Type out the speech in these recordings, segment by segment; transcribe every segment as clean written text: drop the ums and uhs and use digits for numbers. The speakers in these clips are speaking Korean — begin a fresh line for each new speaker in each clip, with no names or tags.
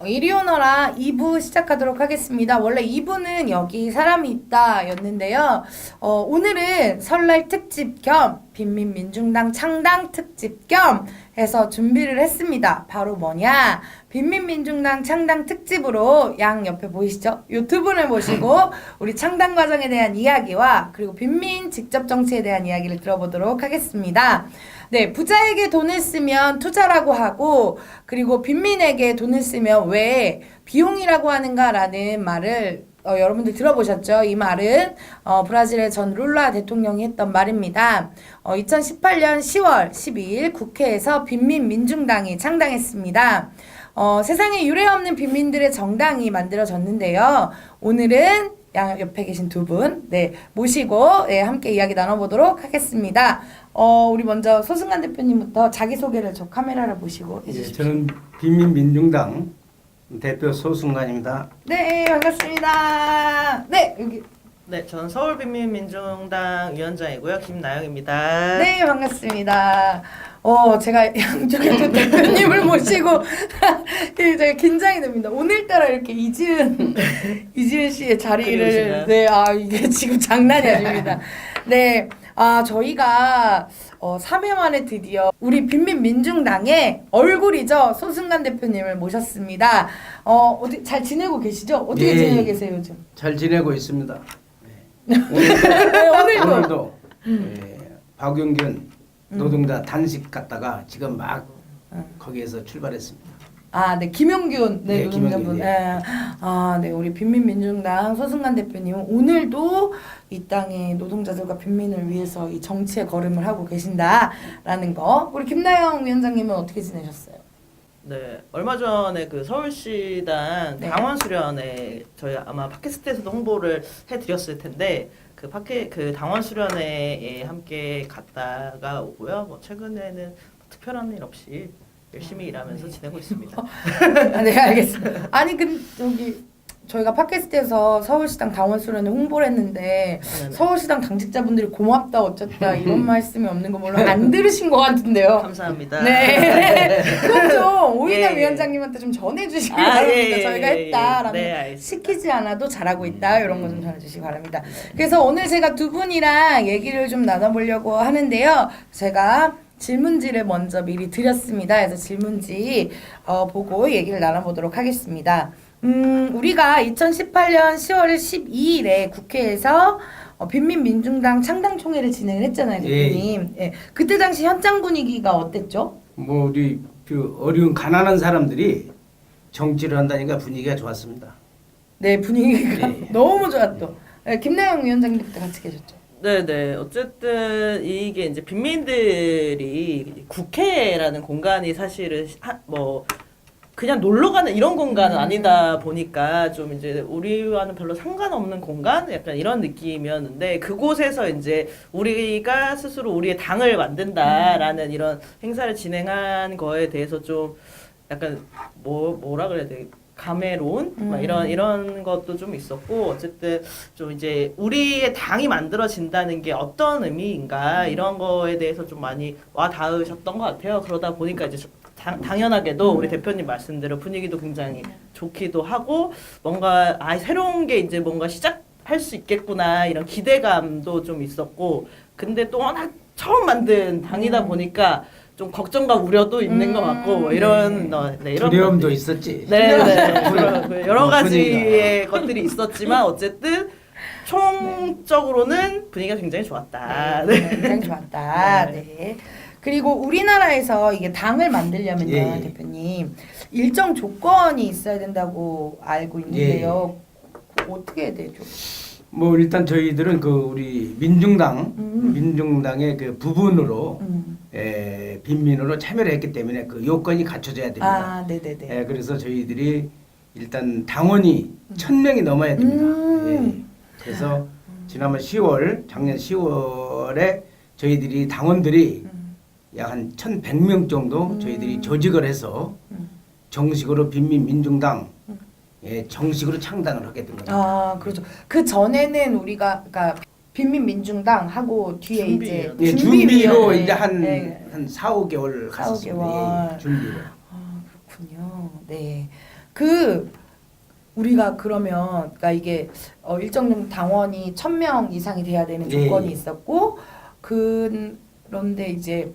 이리 오너라 2부 시작하도록 하겠습니다. 원래 2부는 여기 사람이 있다 였는데요. 오늘은 설날 특집 겸 빈민민중당 창당 특집 겸 해서 준비를 했습니다. 바로 뭐냐? 빈민민중당 창당 특집으로 양 옆에 보이시죠? 요 두 분을 모시고 우리 창당 과정에 대한 이야기와 그리고 빈민 직접 정치에 대한 이야기를 들어보도록 하겠습니다. 네, 부자에게 돈을 쓰면 투자라고 하고 그리고 빈민에게 돈을 쓰면 왜 비용이라고 하는가라는 말을 여러분들 들어보셨죠? 이 말은 브라질의 전 룰라 대통령이 했던 말입니다. 2018년 10월 12일 국회에서 빈민민중당이 창당했습니다. 세상에 유례없는 빈민들의 정당이 만들어졌는데요. 오늘은 옆에 계신 두 분, 네, 모시고, 네, 함께 이야기 나눠보도록 하겠습니다. 우리 먼저 소승관 대표님부터 자기소개를 저 카메라를 보시고 해주십시오.
저는 빈민민중당 대표 소승관입니다.
네, 반갑습니다. 네, 여기.
네, 저는 서울빈민민중당 위원장이고요. 김나영입니다.
네, 반갑습니다. 제가 양쪽에 또 대표님을 모시고 제가 긴장이 됩니다. 오늘따라 이렇게 이지은 씨의 자리를 네, 이게 지금 장난이 아닙니다. 네, 저희가 3회 만에 드디어 우리 빈민민중당의 얼굴이죠. 소승관 대표님을 모셨습니다. 어디 잘 지내고 계시죠? 어떻게
네,
지내고 계세요, 요즘?
잘 지내고 있습니다.
오늘도.
박용균 노동자 단식 갔다가 지금 막 거기에서 출발했습니다.
네, 김용균, 네,
네,
노동자분.
김용균,
네. 네, 우리 빈민민중당 소승관 대표님은 오늘도 이 땅의 노동자들과 빈민을 위해서 이 정치의 걸음을 하고 계신다라는 거. 우리 김나영 위원장님은 어떻게 지내셨어요?
네, 얼마 전에 그 서울시당
네.
당원 수련회 저희 아마 팟캐스트에서도 홍보를 해드렸을 텐데 그 당원 수련회에 함께 갔다가 오고요. 뭐 최근에는 특별한 일 없이 열심히 일하면서 지내고 있습니다.
네, 알겠습니다. 아니, 저기 저희가 팟캐스트에서 서울시당 당원 수련회 홍보를 했는데
네네.
서울시당 당직자분들이 고맙다 어쨌다 이런 말씀이 없는 거 물론 안 들으신 것 같은데요.
감사합니다.
네. 그럼 좀 오이나
예.
위원장님한테 좀 전해주시기 바랍니다. 저희가 했다라는
네, 알겠습니다.
시키지 않아도 잘하고 있다 이런 거 좀 전해주시기 바랍니다. 그래서 오늘 제가 두 분이랑 얘기를 좀 나눠보려고 하는데요. 제가 질문지를 먼저 미리 드렸습니다. 그래서 질문지 보고 얘기를 나눠보도록 하겠습니다. 우리가 2018년 10월 12일에 국회에서 빈민민중당 창당총회를 진행을 했잖아요, 대표님. 예. 그때 당시 현장 분위기가 어땠죠?
뭐 우리 그 어려운 가난한 사람들이 정치를 한다니까 분위기가 좋았습니다.
네, 분위기가
네.
너무 좋았죠. 네, 김나영 위원장님 그때 같이 계셨죠?
네네. 어쨌든 이게 이제 빈민들이 국회라는 공간이 사실은 뭐 그냥 놀러 가는 이런 공간은 아니다 보니까 좀 이제 우리와는 별로 상관없는 공간? 약간 이런 느낌이었는데 그곳에서 이제 우리가 스스로 우리의 당을 만든다라는 이런 행사를 진행한 거에 대해서 좀 약간 뭐라 그래야 돼? 감회로운 막 이런 것도 좀 있었고 어쨌든 좀 이제 우리의 당이 만들어진다는 게 어떤 의미인가 이런 거에 대해서 좀 많이 와 닿으셨던 것 같아요. 그러다 보니까 이제 당연하게도 우리 대표님 말씀대로 분위기도 굉장히 좋기도 하고 뭔가 새로운 게 이제 뭔가 시작할 수 있겠구나 이런 기대감도 좀 있었고 근데 또 워낙 처음 만든 당이다 보니까 좀 걱정과 우려도 있는 것 같고 뭐 이런 이런
두려움도
것들이-
있었지.
네네 여러 가지의 것들이 있었지만 어쨌든 총적으로는 분위기가 굉장히 좋았다.
네, 굉장히 좋았다. 네. 그리고 우리나라에서 이게 당을 만들려면요,
예.
대표님 일정 조건이 있어야 된다고 알고 있는데요. 어떻게 해야 되죠?
뭐 일단 저희들은 그 우리 민중당의 그 부분으로 빈민으로 참여를 했기 때문에 그 요건이 갖춰져야 됩니다.
네네네.
그래서 저희들이 일단 당원이 1,000명이 넘어야 됩니다. 그래서 지난번 작년 10월에 저희들이 당원들이 약 한 1,100명 정도 저희들이 조직을 해서 정식으로 빈민민중당 정식으로 창당을 하게 된 겁니다.
그렇죠. 그 전에는 우리가 그러니까 빈민민중당 하고 뒤에
준비예요.
이제
준비로
준비위원회.
이제 한
네.
4, 5개월 갔었습니다.
4-5개월.
준비로.
그렇군요. 네. 그 우리가 그러면 그러니까 이게 일정 정도 당원이 1,000명 이상이 돼야 되는
예.
조건이 있었고 그런데 이제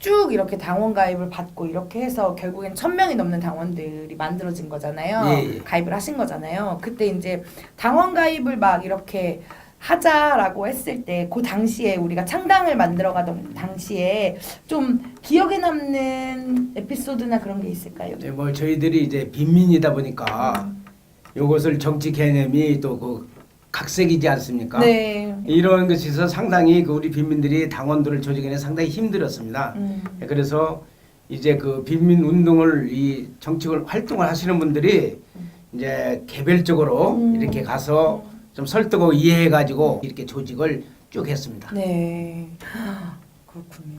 쭉 이렇게 당원 가입을 받고 이렇게 해서 결국엔 1,000명이 넘는 당원들이 만들어진 거잖아요.
예.
가입을 하신 거잖아요. 그때 이제 당원 가입을 막 이렇게 하자라고 했을 때 그 당시에 우리가 창당을 만들어가던 당시에 좀 기억에 남는 에피소드나 그런 게 있을까요?
네, 뭐 저희들이 이제 빈민이다 보니까 이것을 정치 개념이 또 그 각색이지 않습니까?
네.
이런 것이 있어서 상당히 그 우리 빈민들이 당원들을 조직하는 상당히 힘들었습니다. 그래서 이제 그 빈민 운동을 이 정치를 활동을 하시는 분들이 이제 개별적으로 이렇게 가서 좀 설득하고 이해해가지고 이렇게 조직을 쭉 했습니다.
네. 그렇군요.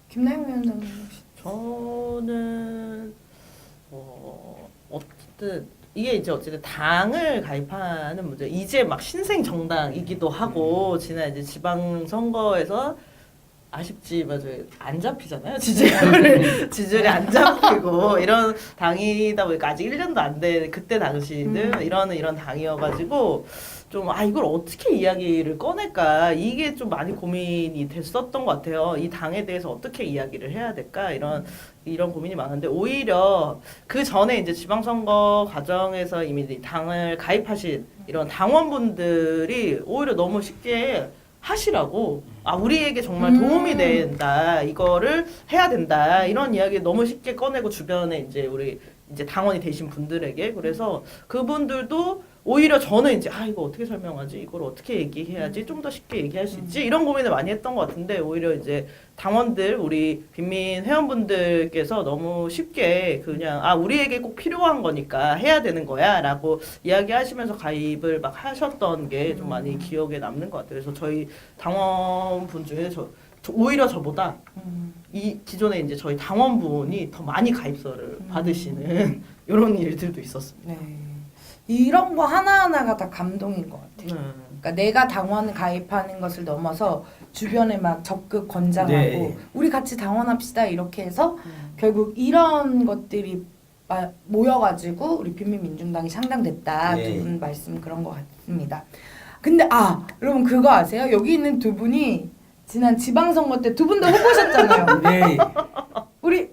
김나영 위원장님 혹시?
저는 어쨌든 이게 이제 어쨌든 당을 가입하는 문제. 이제 막 신생 정당이기도 하고 지난 이제 지방 선거에서 아쉽지만 안 잡히잖아요. 지지율이 안 잡히고 이런 당이다 보니까 아직 1년도 안 된 그때 당시는 이런 당이어가지고 좀 이걸 어떻게 이야기를 꺼낼까 이게 좀 많이 고민이 됐었던 것 같아요. 이 당에 대해서 어떻게 이야기를 해야 될까 이런 고민이 많은데 오히려 그 전에 이제 지방선거 과정에서 이미 이제 당을 가입하신 이런 당원분들이 오히려 너무 쉽게 하시라고 우리에게 정말 도움이 된다 이거를 해야 된다 이런 이야기 너무 쉽게 꺼내고 주변에 이제 우리 이제 당원이 되신 분들에게 그래서 그분들도 오히려 저는 이제 이거 어떻게 설명하지 이걸 어떻게 얘기해야지 좀 더 쉽게 얘기할 수 있지 이런 고민을 많이 했던 것 같은데 오히려 이제 당원들 우리 빈민 회원분들께서 너무 쉽게 그냥 우리에게 꼭 필요한 거니까 해야 되는 거야라고 이야기하시면서 가입을 막 하셨던 게 좀 많이 기억에 남는 것 같아요. 그래서 저희 당원분 중에 오히려 저보다 이 기존에 이제 저희 당원분이 더 많이 가입서를 받으시는 이런 일들도 있었습니다.
네. 이런 거 하나하나가 다 감동인 것 같아요. 그러니까 내가 당원 가입하는 것을 넘어서 주변에 막 적극 권장하고
네.
우리 같이 당원합시다 이렇게 해서 결국 이런 것들이 모여가지고 우리 빈민민중당이 상당됐다.
네.
두 분 말씀 그런 것 같습니다. 근데 여러분 그거 아세요? 여기 있는 두 분이 지난 지방선거 때 두 분 다 후보셨잖아요.
네.
우리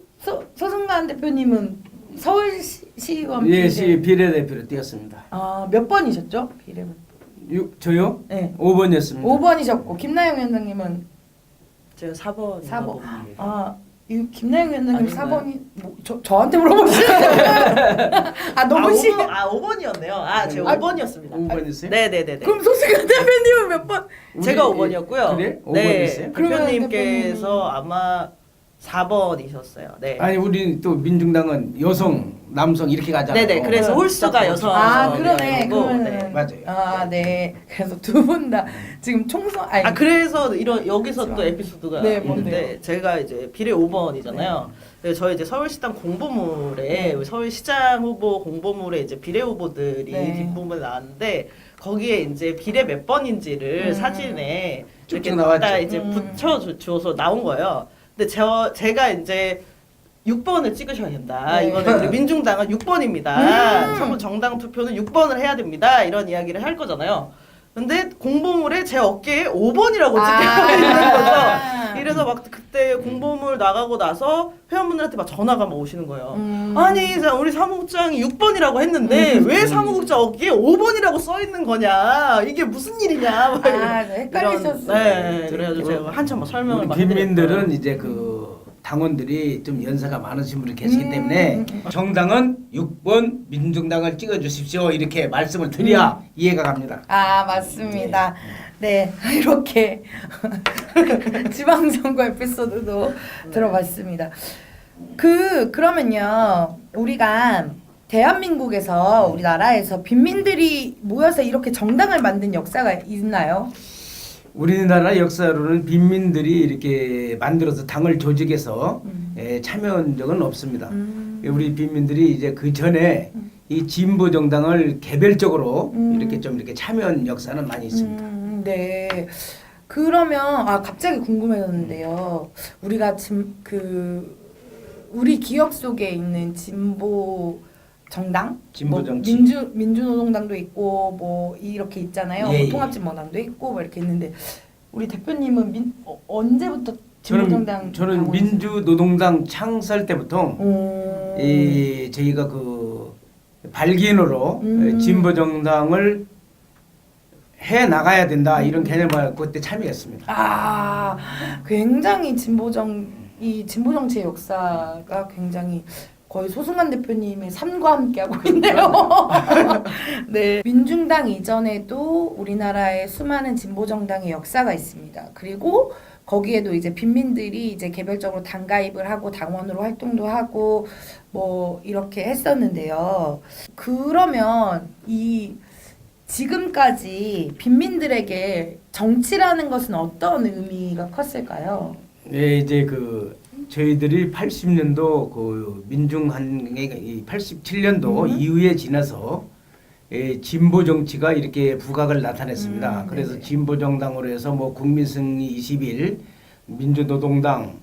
서승관 대표님은 서울시의원
예, 시 비례대표로 뛰었습니다.
몇 번이셨죠? 비례분.
저요?
네.
5번이었습니다.
5번이셨고 김나영 위원장님은
제가 4번.
4번. 김나영 위원장님
아닌가요?
4번이 저한테 물어보시는 너무
5번이었네요. 제가 5번이었습니다.
5번이었어요?
네네네.
그럼 소승관 대표님은 몇 번?
제가 5번이었고요.
그래? 5번이었어요?
네.
그러면
대표님께서 아마 4번이셨어요. 네.
아니 우리 또 민중당은 여성, 남성 이렇게 가잖아요.
네네. 그래서 홀수가 여성.
그러네. 그러면
네.
맞아요.
네. 그래서 두 분 다 지금 총선
그래서 여기서 또 에피소드가
네,
있는데
뭔데요?
제가 이제 비례 5번이잖아요. 그래서 저희 이제 서울시당 공보물에 서울시장 후보 공보물에 이제 비례 후보들이 뒷부분에 나왔는데 거기에 이제 비례 몇 번인지를 사진에 이렇게
쭉쭉 나왔죠.
딱 이제 붙여줘서 나온 거예요. 근데 제가 이제 6번을 찍으셔야 된다.
네.
이거는 우리 민중당은 6번입니다. 선거 정당 투표는 6번을 해야 됩니다. 이런 이야기를 할 거잖아요. 근데 공보물에 제 어깨에 5번이라고 찍혀 있는 거죠. 이래서 막 그때 공보물 나가고 나서 회원분들한테 막 전화가 막 오시는 거예요. 아니 우리 사무국장이 6번이라고 했는데 왜 사무국장 어깨에 5번이라고 써 있는 거냐? 이게 무슨 일이냐? 막
헷갈리셨어요.
네, 그래가지고 제가 한참 막 설명을
우리
막
빈민들은
해드렸어요.
이제 그 당원들이 좀 연세가 많으신 분이 계시기 때문에 정당은 6번 민중당을 찍어주십시오 이렇게 말씀을 드려야 이해가 갑니다.
맞습니다. 네, 이렇게 지방선거 에피소드도 들어봤습니다. 그러면요, 우리가 대한민국에서 우리나라에서 빈민들이 모여서 이렇게 정당을 만든 역사가 있나요?
우리나라 역사로는 빈민들이 이렇게 만들어서 당을 조직해서 참여한 적은 없습니다. 우리 빈민들이 이제 그 전에 이 진보 정당을 개별적으로 이렇게 참여한 역사는 많이 있습니다.
네. 그러면 갑자기 궁금해졌는데요. 우리가 우리 기억 속에 있는 진보 정당,
진보
뭐
정치.
민주노동당도 있고 뭐 이렇게 있잖아요.
예,
뭐
예.
통합진보당도 있고 뭐 이렇게 있는데 우리 대표님은 언제부터 진보정당
저는
당원이세요?
민주노동당 창설 때부터
오.
저희가 그 발기인으로 진보정당을 해 나가야 된다 이런 개념을 갖고 그때 참여했습니다.
아, 굉장히 이 진보 정치의 역사가 굉장히 거의 소승관 대표님의 삶과 함께 하고 있네요. 네. 민중당 이전에도 우리나라에 수많은 진보 정당의 역사가 있습니다. 그리고 거기에도 이제 빈민들이 이제 개별적으로 당 가입을 하고 당원으로 활동도 하고 뭐 이렇게 했었는데요. 그러면 이 지금까지 빈민들에게 정치라는 것은 어떤 의미가 컸을까요?
네, 이제 그 저희들이 80년도 그 민중항쟁 87년도 이후에 지나서 진보 정치가 이렇게 부각을 나타냈습니다. 그래서
네네.
진보 정당으로 해서 뭐 국민승리 21, 민주노동당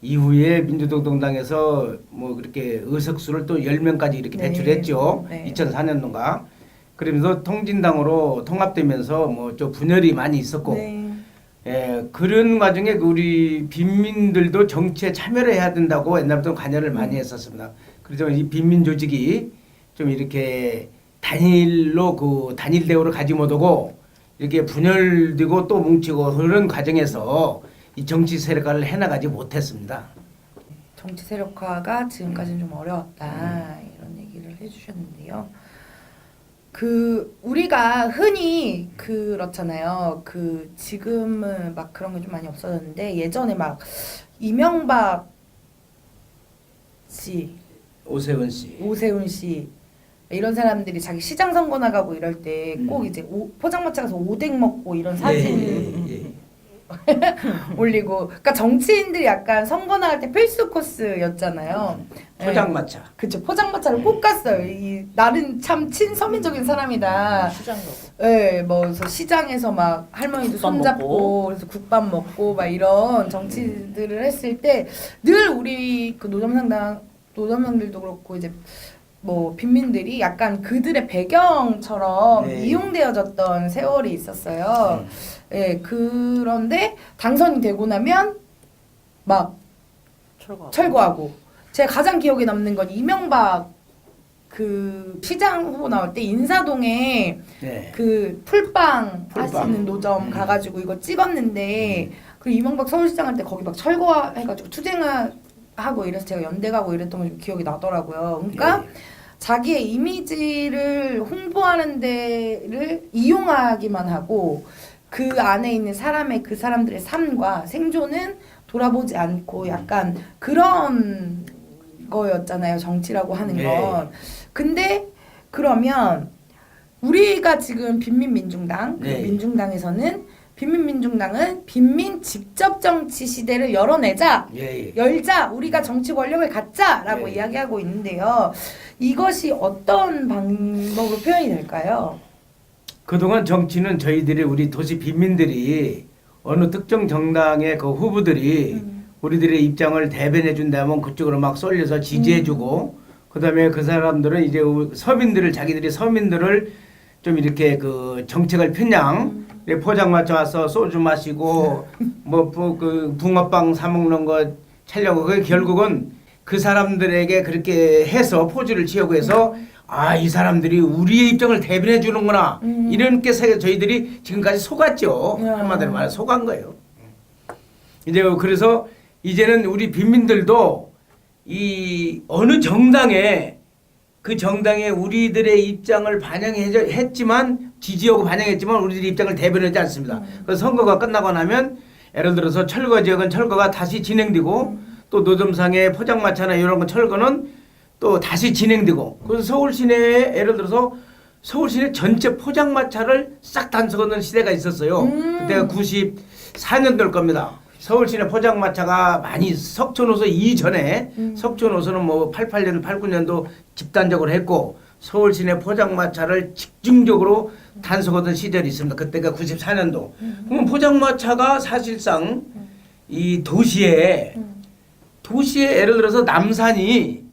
이후에 민주노동당에서 뭐 그렇게 의석수를 또 10명까지 이렇게
네.
배출했죠.
네.
2004년도인가. 그러면서 통진당으로 통합되면서 뭐 좀 분열이 많이 있었고
네.
그런 과정에 그 우리 빈민들도 정치에 참여를 해야 된다고 옛날부터 관여를 많이 했었습니다. 그래서 이 빈민 조직이 좀 이렇게 단일로 그 단일 대우를 가지 못하고 이렇게 분열되고 또 뭉치고 그런 과정에서 이 정치 세력화를 해나가지 못했습니다.
정치 세력화가 지금까지는 좀 어려웠다 이런 얘기를 해주셨는데요. 우리가 흔히 그렇잖아요. 지금은 막 그런 게 좀 많이 없어졌는데 예전에 막 이명박 씨,
오세훈 씨.
오세훈 씨 이런 사람들이 자기 시장 선거 나가고 이럴 때 꼭 이제 포장마차 가서 오뎅 먹고 이런 사진
예.
올리고, 그러니까 정치인들이 약간 선거 나갈 때 필수 코스였잖아요.
포장마차.
그쵸, 포장마차를 꼭 갔어요. 나는 참 친서민적인 사람이다.
시장 가고.
네, 뭐 그래서 시장에서 막 할머니도
국밥
손잡고
먹고.
그래서 국밥 먹고 막 이런 정치들을 했을 때 늘 우리 그 노점상들도 그렇고 이제 뭐 빈민들이 약간 그들의 배경처럼
네.
이용되어졌던 세월이 있었어요. 예, 그런데 당선이 되고 나면 막 철거하고. 제가 가장 기억에 남는 건 이명박 시장 후보 나올 때 인사동에
네.
풀빵
풀빵.
하시는 노점 가가지고 이거 찍었는데 그 이명박 서울시장 할 때 거기 막 철거해가지고 투쟁하고 이래서 제가 연대 가고 이랬던 게 좀 기억이 나더라고요. 그러니까 자기의 이미지를 홍보하는 데를 이용하기만 하고 그 안에 있는 그 사람들의 삶과 생존은 돌아보지 않고 약간 그런 거였잖아요. 정치라고 하는 건. 근데 그러면 우리가 지금 빈민민중당,
네.
민중당에서는 빈민민중당은 빈민 직접 정치 시대를 열어내자, 열자, 우리가 정치 권력을 갖자라고 이야기하고 있는데요. 이것이 어떤 방법으로 표현이 될까요?
그동안 정치는 저희들이 우리 도시 빈민들이 어느 특정 정당의 그 후보들이 우리들의 입장을 대변해 준다면 그쪽으로 막 쏠려서 지지해주고 그다음에 그 사람들은 이제 자기들이 서민들을 좀 이렇게 그 정책을 편향 포장마차 와서 소주 마시고 그 붕어빵 사 먹는 거 촬영하고 그게 결국은 그 사람들에게 그렇게 해서 포즈를 취하고 해서 이 사람들이 우리의 입장을 대변해 주는구나 이런 게 저희들이 지금까지 속았죠. 한마디로 말해 속은 거예요. 이제 그래서 이제는 우리 빈민들도 이 어느 정당에 그 정당에 우리들의 입장을 반영했지만 지지하고 반영했지만 우리들의 입장을 대변하지 않습니다. 그 선거가 끝나고 나면 예를 들어서 철거 지역은 철거가 다시 진행되고 또 노점상의 포장마차나 이런 건 철거는 또 다시 진행되고 그래서 서울 시내에 예를 들어서 서울 시내 전체 포장마차를 싹 단속하는 시대가 있었어요. 그때가 94년도일 겁니다. 서울 시내 포장마차가 많이 석촌호소 이전에 석촌호소는 뭐 88년, 89년도 집단적으로 했고 서울 시내 포장마차를 집중적으로 단속하던 시절이 있습니다. 그때가 94년도. 그럼 포장마차가 사실상 이 도시에 예를 들어서 남산이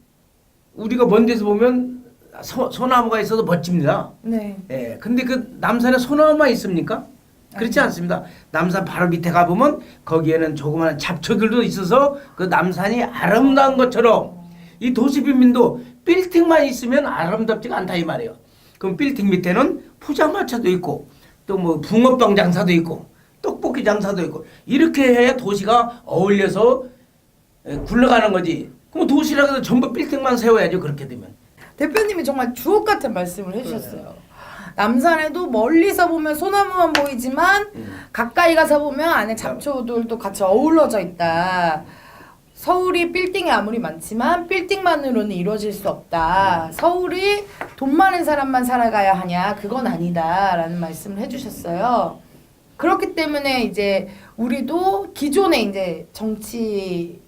우리가 먼 데서 보면 소나무가 있어도 멋집니다.
네.
예, 근데 그 남산에 소나무만 있습니까? 그렇지 않습니다. 남산 바로 밑에 가보면 거기에는 조그마한 잡초들도 있어서 그 남산이 아름다운 것처럼 이 도시 빈민도 빌딩만 있으면 아름답지가 않다 이 말이에요. 그럼 빌딩 밑에는 포장마차도 있고 또 뭐 붕어빵 장사도 있고 떡볶이 장사도 있고 이렇게 해야 도시가 어울려서 굴러가는 거지. 그럼 도시라고 해서 전부 빌딩만 세워야죠. 그렇게 되면.
대표님이 정말 주옥 같은 말씀을 해주셨어요. 남산에도 멀리서 보면 소나무만 보이지만 가까이 가서 보면 안에 잡초들도 같이 어우러져 있다. 서울이 빌딩이 아무리 많지만 빌딩만으로는 이루어질 수 없다. 서울이 돈 많은 사람만 살아가야 하냐? 그건 아니다라는 말씀을 해주셨어요. 그렇기 때문에 이제 우리도 기존에 이제 정치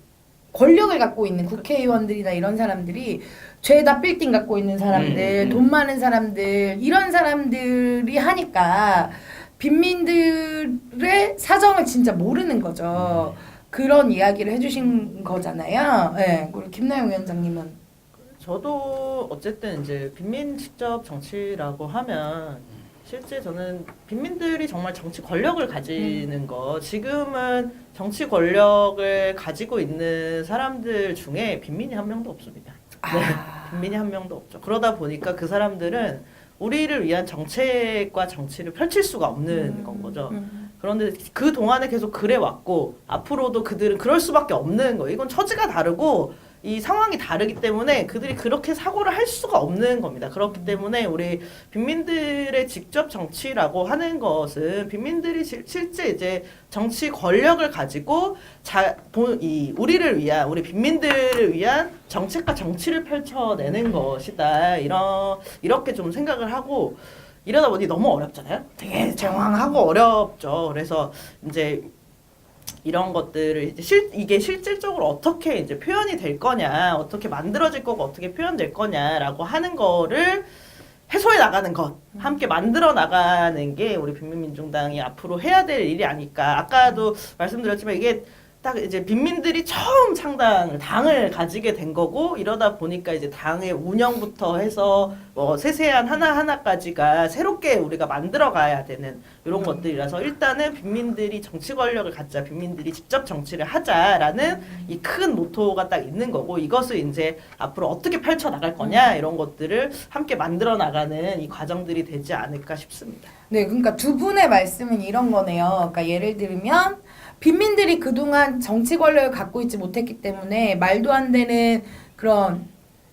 권력을 갖고 있는 국회의원들이나 이런 사람들이 죄다 빌딩 갖고 있는 사람들, 돈 많은 사람들 이런 사람들이 하니까 빈민들의 사정을 진짜 모르는 거죠. 그런 이야기를 해주신 거잖아요. 네, 우리 김나영 위원장님은
저도 어쨌든 이제 빈민 직접 정치라고 하면 실제 저는 빈민들이 정말 정치 권력을 가지는 거 지금은 정치 권력을 가지고 있는 사람들 중에 빈민이 한 명도 없습니다. 네, 빈민이 한 명도 없죠. 그러다 보니까 그 사람들은 우리를 위한 정책과 정치를 펼칠 수가 없는 건 거죠. 그런데 그 동안에 계속 그래 왔고 앞으로도 그들은 그럴 수밖에 없는 거예요. 이건 처지가 다르고 이 상황이 다르기 때문에 그들이 그렇게 사고를 할 수가 없는 겁니다. 그렇기 때문에 우리 빈민들의 직접 정치라고 하는 것은 빈민들이 실제 이제 정치 권력을 가지고 우리를 위한 우리 빈민들을 위한 정책과 정치를 펼쳐내는 것이다. 이렇게 좀 생각을 하고 이러다 보니 너무 어렵잖아요. 되게 장황하고 어렵죠. 그래서 이제 이런 것들을 이게 실질적으로 어떻게 이제 표현이 될 거냐, 어떻게 만들어질 거고 어떻게 표현될 거냐라고 하는 거를 해소해 나가는 것, 함께 만들어 나가는 게 우리 빈민민중당이 앞으로 해야 될 일이 아닐까. 아까도 말씀드렸지만 이게 딱 이제 빈민들이 처음 당을 가지게 된 거고 이러다 보니까 이제 당의 운영부터 해서 뭐 세세한 하나하나까지가 새롭게 우리가 만들어 가야 되는 이런 것들이라서 일단은 빈민들이 정치 권력을 갖자, 빈민들이 직접 정치를 하자라는 이 큰 모토가 딱 있는 거고 이것을 이제 앞으로 어떻게 펼쳐 나갈 거냐 이런 것들을 함께 만들어 나가는 이 과정들이 되지 않을까 싶습니다.
네, 그러니까 두 분의 말씀은 이런 거네요. 그러니까 예를 들면 빈민들이 그동안 정치 권력을 갖고 있지 못했기 때문에 말도 안 되는 그런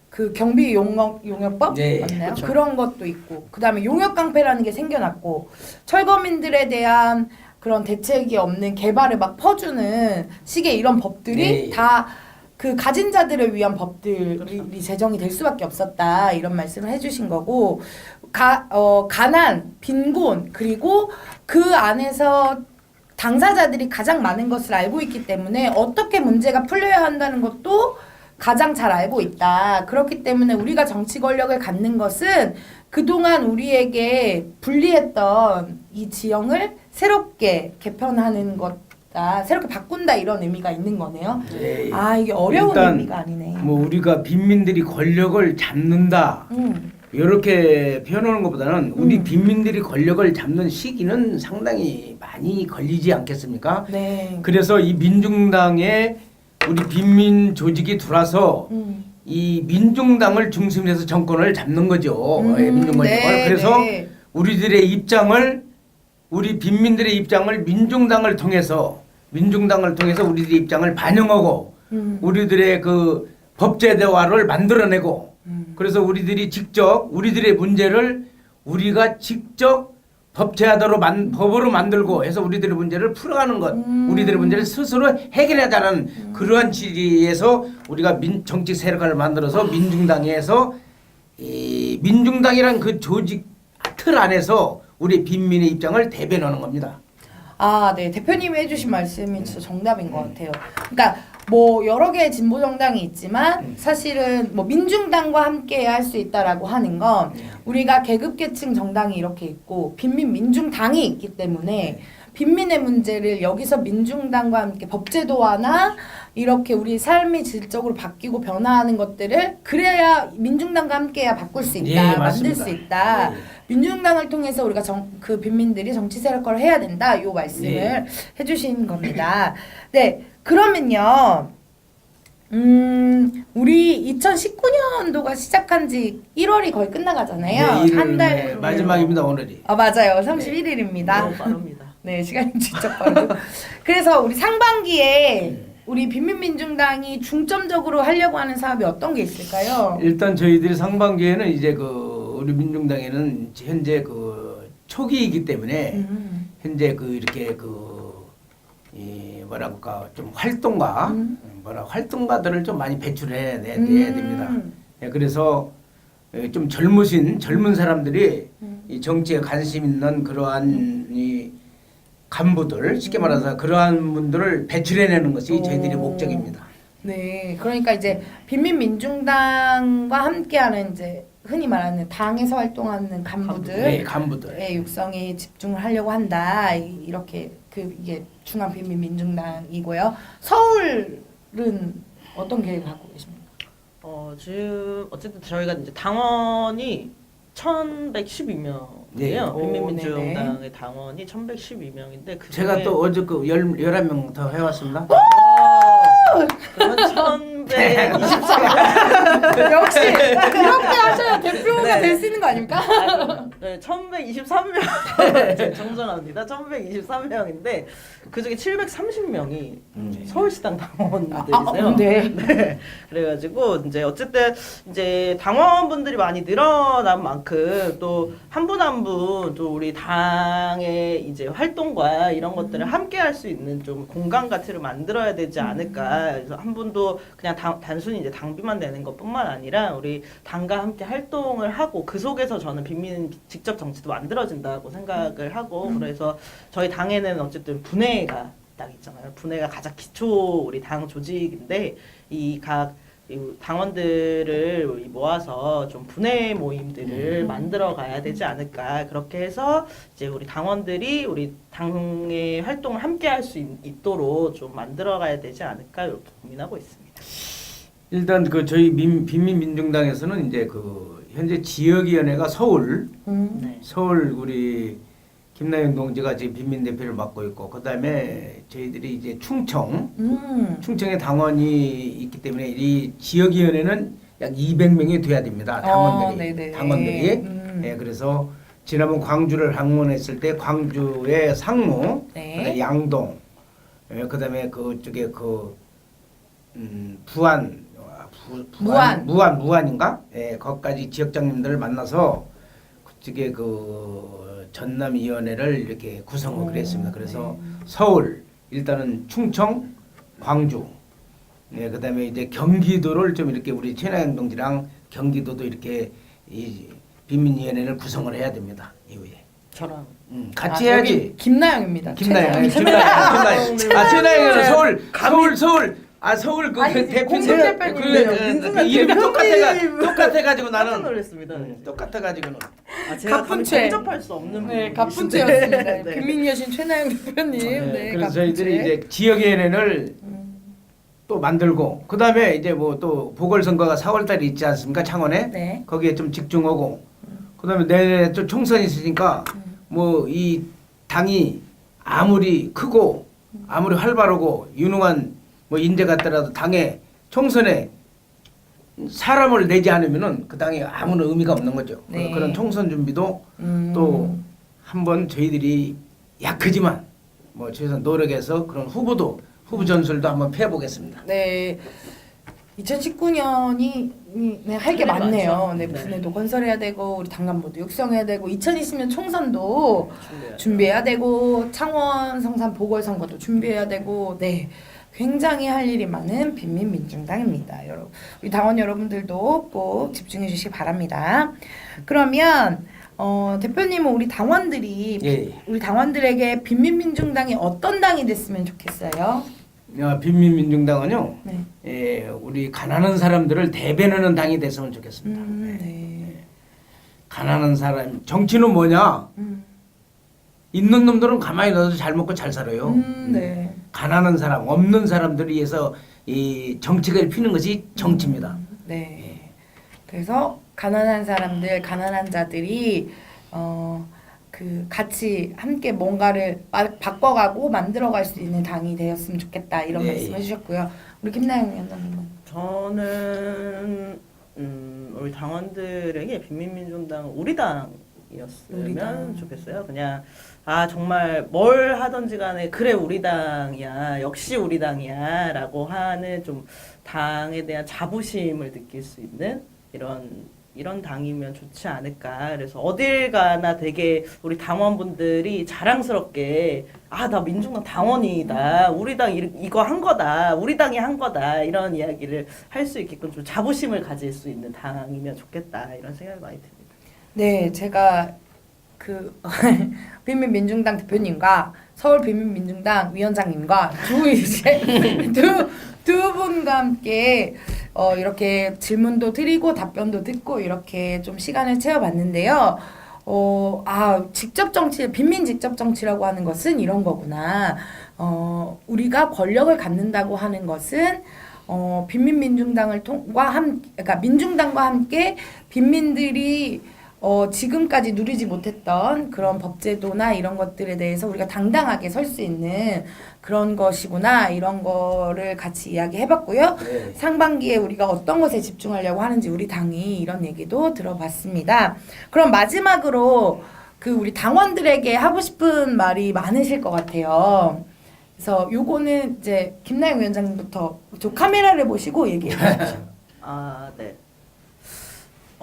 그 경비 용역법
네,
맞나요?
그렇죠.
그런 것도 있고 그다음에 용역 깡패라는 게 생겨났고 철거민들에 대한 그런 대책이 없는 개발을 막 퍼주는 식의 이런 법들이
네.
다 그 가진 자들을 위한 법들이 제정이 될 수밖에 없었다 이런 말씀을 해주신 거고 가난, 빈곤 그리고 그 안에서 당사자들이 가장 많은 것을 알고 있기 때문에 어떻게 문제가 풀려야 한다는 것도 가장 잘 알고 있다. 그렇기 때문에 우리가 정치 권력을 갖는 것은 그동안 우리에게 불리했던 이 지형을 새롭게 개편하는 것다. 새롭게 바꾼다 이런 의미가 있는 거네요.
네.
아 이게 어려운
일단
의미가 아니네.
뭐 우리가 빈민들이 권력을 잡는다 이렇게 표현하는 것보다는 우리 빈민들이 권력을 잡는 시기는 상당히 많이 걸리지 않겠습니까?
네.
그래서 이 민중당에 우리 빈민 조직이 들어와서 이 민중당을 중심으로 해서 정권을 잡는 거죠. 민중당을.
네,
그래서
네.
우리 빈민들의 입장을 민중당을 통해서 우리들의 입장을 반영하고 우리들의 그 법제대화를 만들어내고 그래서 우리들이 직접 우리들의 문제를 우리가 직접 법제화대로 법으로 만들고 해서 우리들의 문제를 풀어가는 것, 우리들의 문제를 스스로 해결하자는 그러한 취지에서 우리가 정치 세력을 만들어서 민중당에서 이 민중당이란 그 조직 틀 안에서 우리 빈민의 입장을 대변하는 겁니다.
아, 네. 대표님이 해주신 말씀이 진짜 정답인 것 같아요. 그러니까 뭐 여러 개의 진보 정당이 있지만 사실은 뭐 민중당과 함께 할 수 있다라고 하는 건 우리가 계급계층 정당이 이렇게 있고 빈민 민중당이 있기 때문에 빈민의 문제를 여기서 민중당과 함께 법제도화나 이렇게 우리 삶이 질적으로 바뀌고 변화하는 것들을 그래야 민중당과 함께야 바꿀 수 있다,
예,
만들
맞습니다.
수 있다.
예.
민중당을 통해서 우리가 그 빈민들이 정치 세력화를 해야 된다. 요 말씀을
예.
해주신 겁니다. 네, 그러면요. 우리 2019년도가 시작한 지 1월이 거의 끝나가잖아요.
네,
한 달.
네, 마지막입니다 오늘이.
아, 맞아요. 31일입니다.
너무 빠릅니다.
네, 시간이 진짜 빠르고. 그래서 우리 상반기에 우리 빈민민중당이 중점적으로 하려고 하는 사업이 어떤 게 있을까요?
일단 저희들이 상반기에는 이제 그 우리 민중당에는 현재 그 초기이기 때문에 현재 그 이렇게 이 뭐랄까 좀 활동가 활동가들을 좀 많이 배출해 내야 됩니다. 예, 그래서 좀 젊은 사람들이 이 정치에 관심 있는 그러한 이 간부들 쉽게 말해서 그러한 분들을 배출해내는 것이 저희들의 목적입니다.
네, 그러니까 이제 빈민민중당과 함께하는 이제 흔히 말하는 당에서 활동하는 간부들,
네, 간부들.
의 육성에 집중을 하려고 한다. 이렇게 이게 중앙빈민민중당이고요. 서울은 어떤 계획을 갖고 계십니까?
지금 어쨌든 저희가 이제 당원이 1,112명이에요.
네.
빈민민주당의 당원이 1,112명인데 그
제가
중에
또 어제 그 11명 더 해왔습니다.
그러면 1,123명.
역시 이렇게 하셔야 대표가
네.
될 수 있는 거 아닙니까?
네, 1,123명 정정합니다. 1,123명인데 그 중에 730명이 서울시당 당원들이세요.
네.
네. 그래가지고 이제 어쨌든 이제 당원분들이 많이 늘어난 만큼 또 한 분 한 분 또 우리 당의 이제 활동과 이런 것들을 함께 할 수 있는 좀 공간 같은 걸 만들어야 되지 않을까. 그래서 한 분도 그냥 단순히 이제 당비만 내는 것뿐만 아니라 우리 당과 함께 활동을 하고 그 속에서 저는 빈민 직접 정치도 만들어진다고 생각을 하고 그래서 저희 당에는 어쨌든 분회가 딱 있잖아요. 분회가 가장 기초 우리 당 조직인데 이 각 당원들을 모아서 좀 분회 모임들을 만들어 가야 되지 않을까. 그렇게 해서 이제 우리 당원들이 우리 당의 활동을 함께 할 수 있도록 좀 만들어 가야 되지 않을까 이렇게 고민하고 있습니다.
일단 그 저희 빈민민중당에서는 이제 그 현재 지역위원회가 서울,
네.
서울 우리 김나영 동지가 지금 빈민 대표를 맡고 있고 그다음에 저희들이 이제 충청에 당원이 있기 때문에 이 지역위원회는 약 200명이 돼야 됩니다. 당원들이.
네네.
당원들이. 예, 그래서 지난번 광주를 방문했을 때 광주의 상무,
네.
그다음에 양동, 그다음에 그쪽에 무안인가? 예, 거기까지 지역장님들을 만나서 그쪽에 전남위원회를 이렇게 구성을 그랬습니다. 그래서 서울, 일단은 충청, 광주, 네, 그다음에 이제 경기도를 좀 이렇게 우리 최나영 동지랑 경기도도 이렇게 이 빈민위원회를 구성을 해야 됩니다. 이후에.
저랑
같이 해야지.
여기 김나영입니다.
김나영. 최나영. 서울. 서울 대표
공동 대표님.
이름이 똑같아가지고
깜짝
나는
놀랐습니다.
똑같아가지고는.
제가
가뿐채.
근접할 수 없는
네,
부분이신데.
가뿐채였습니다.
네.
빈민이 여신 최나영 대표님. 네,
그래서
가뿐채.
저희들이 이제 지역위원회를 또 만들고 그 다음에 이제 뭐 또 보궐선거가 4월달에 있지 않습니까 창원에
네.
거기에 좀 집중하고 그 다음에 내년에 또 총선이 있으니까 뭐 이 당이 아무리 크고 아무리 활발하고 유능한 뭐 인재 같더라도 당에 총선에 사람을 내지 않으면은 그 당에 아무런 의미가 없는 거죠.
네.
그런 총선 준비도 또 한번 저희들이 약하지만 뭐 최소한 노력해서 그런 후보 전술도 한번 펴보겠습니다.
네. 2019년이 할 게 많네요.
많죠.
네,
네.
분회도 건설해야 되고 우리 당간부도 육성해야 되고 2020년 총선도
준비해야죠.
준비해야 되고 창원 성산 보궐선거도 준비해야 되고 네. 굉장히 할 일이 많은 빈민민중당입니다. 여러분, 우리 당원 여러분들도 꼭 집중해 주시기 바랍니다. 그러면 대표님은 우리 당원들이
예.
우리 당원들에게 빈민민중당이 어떤 당이 됐으면 좋겠어요?
빈민민중당은요.
네.
우리 가난한 사람들을 대변하는 당이 됐으면 좋겠습니다.
네.
가난한 사람 정치는 뭐냐? 있는 놈들은 가만히 놔도 잘 먹고 잘 살아요.
네.
가난한 사람, 없는 사람들을 위해서 이 정책을 피는 것이 정치입니다.
네. 그래서 가난한 사람들, 가난한 자들이 그 같이 함께 뭔가를 바꿔가고 만들어갈 수 있는 당이 되었으면 좋겠다 이런
네.
말씀해주셨고요. 우리 김나영 위원장님은
저는 우리 당원들에게 빈민민주당 우리 당이었으면 좋겠어요. 그냥 정말 뭘 하든지 간에 그래 우리 당이야 역시 우리 당이야라고 하는 좀 당에 대한 자부심을 느낄 수 있는 이런 당이면 좋지 않을까. 그래서 어딜 가나 되게 우리 당원분들이 자랑스럽게 나 민중당 당원이다. 우리 당 이거 한 거다. 우리 당이 한 거다. 이런 이야기를 할 수 있게끔 좀 자부심을 가질 수 있는 당이면 좋겠다. 이런 생각이 많이 듭니다.
네, 제가 그 빈민민중당 대표님과 서울 빈민민중당 위원장님과 두 분과 함께 이렇게 질문도 드리고 답변도 듣고 이렇게 좀 시간을 채워봤는데요. 직접 정치, 빈민 직접 정치라고 하는 것은 이런 거구나. 우리가 권력을 갖는다고 하는 것은 빈민민중당을 그러니까 민중당과 함께 빈민들이 지금까지 누리지 못했던 그런 법제도나 이런 것들에 대해서 우리가 당당하게 설 수 있는 그런 것이구나 이런 거를 같이 이야기해봤고요.
네.
상반기에 우리가 어떤 것에 집중하려고 하는지 우리 당이 이런 얘기도 들어봤습니다. 그럼 마지막으로 그 우리 당원들에게 하고 싶은 말이 많으실 것 같아요. 그래서 요거는 이제 김나영 위원장님부터 저 카메라를 보시고 얘기해 주십시오.
네.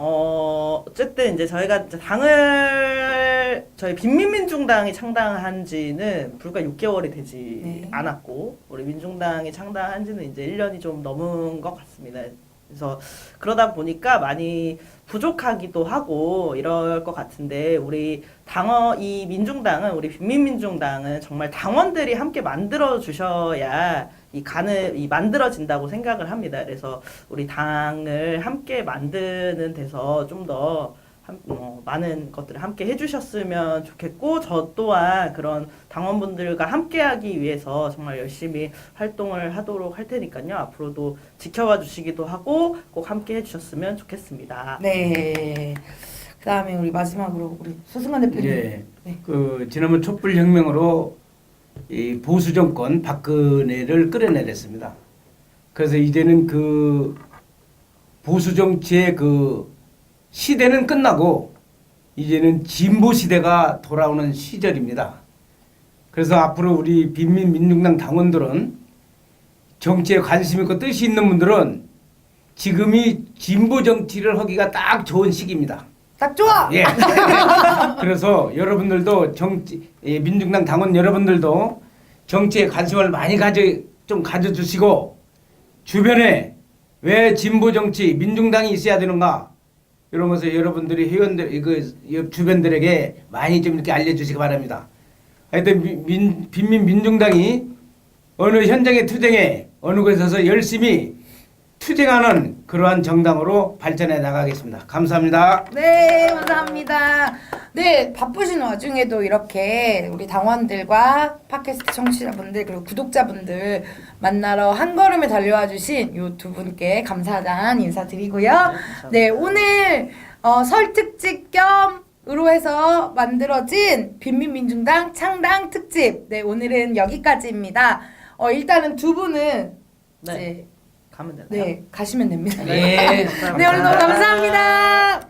어쨌든 이제 저희가 이제 저희 빈민민중당이 창당한 지는 불과 6개월이 되지 않았고, 우리 민중당이 창당한 지는 이제 1년이 좀 넘은 것 같습니다. 그래서 그러다 보니까 많이 부족하기도 하고 이럴 것 같은데, 우리 이 민중당은, 우리 빈민민중당은 정말 당원들이 함께 만들어 주셔야 이 만들어진다고 생각을 합니다. 그래서 우리 당을 함께 만드는 데서 좀 더 많은 것들을 함께 해주셨으면 좋겠고, 저 또한 그런 당원분들과 함께하기 위해서 정말 열심히 활동을 하도록 할 테니까요. 앞으로도 지켜봐 주시기도 하고 꼭 함께 해주셨으면 좋겠습니다.
네. 그다음에 우리 마지막으로 우리 소승관 대표님.
예.
네.
그 지난번 촛불혁명으로 이 보수 정권 박근혜를 끌어내렸습니다. 그래서 이제는 그 보수 정치의 그 시대는 끝나고 이제는 진보 시대가 돌아오는 시절입니다. 그래서 앞으로 우리 빈민민중당 당원들은, 정치에 관심 있고 뜻이 있는 분들은 지금이 진보 정치를 하기가 딱 좋은 시기입니다.
딱 좋아.
예. 그래서 여러분들도 민중당 당원 여러분들도 정치에 관심을 많이 가져주시고, 주변에 왜 진보 정치 민중당이 있어야 되는가, 이런 것을 여러분들이 회원들 주변들에게 많이 좀 이렇게 알려주시기 바랍니다. 하여튼 빈민민중당이 어느 현장의 투쟁에 어느 곳에서 열심히 투쟁하는 그러한 정당으로 발전해 나가겠습니다. 감사합니다.
네, 감사합니다. 네, 바쁘신 와중에도 이렇게 우리 당원들과 팟캐스트 청취자분들 그리고 구독자분들 만나러 한 걸음에 달려와 주신 요 두 분께 감사하다는 인사드리고요. 네, 오늘 설 특집 겸으로 해서 만들어진 빈민민중당 창당 특집. 네, 오늘은 여기까지입니다. 일단은 두 분은 이제
가면 되나요?
네, 가시면 됩니다.
네,
네, 오늘 너무 감사합니다.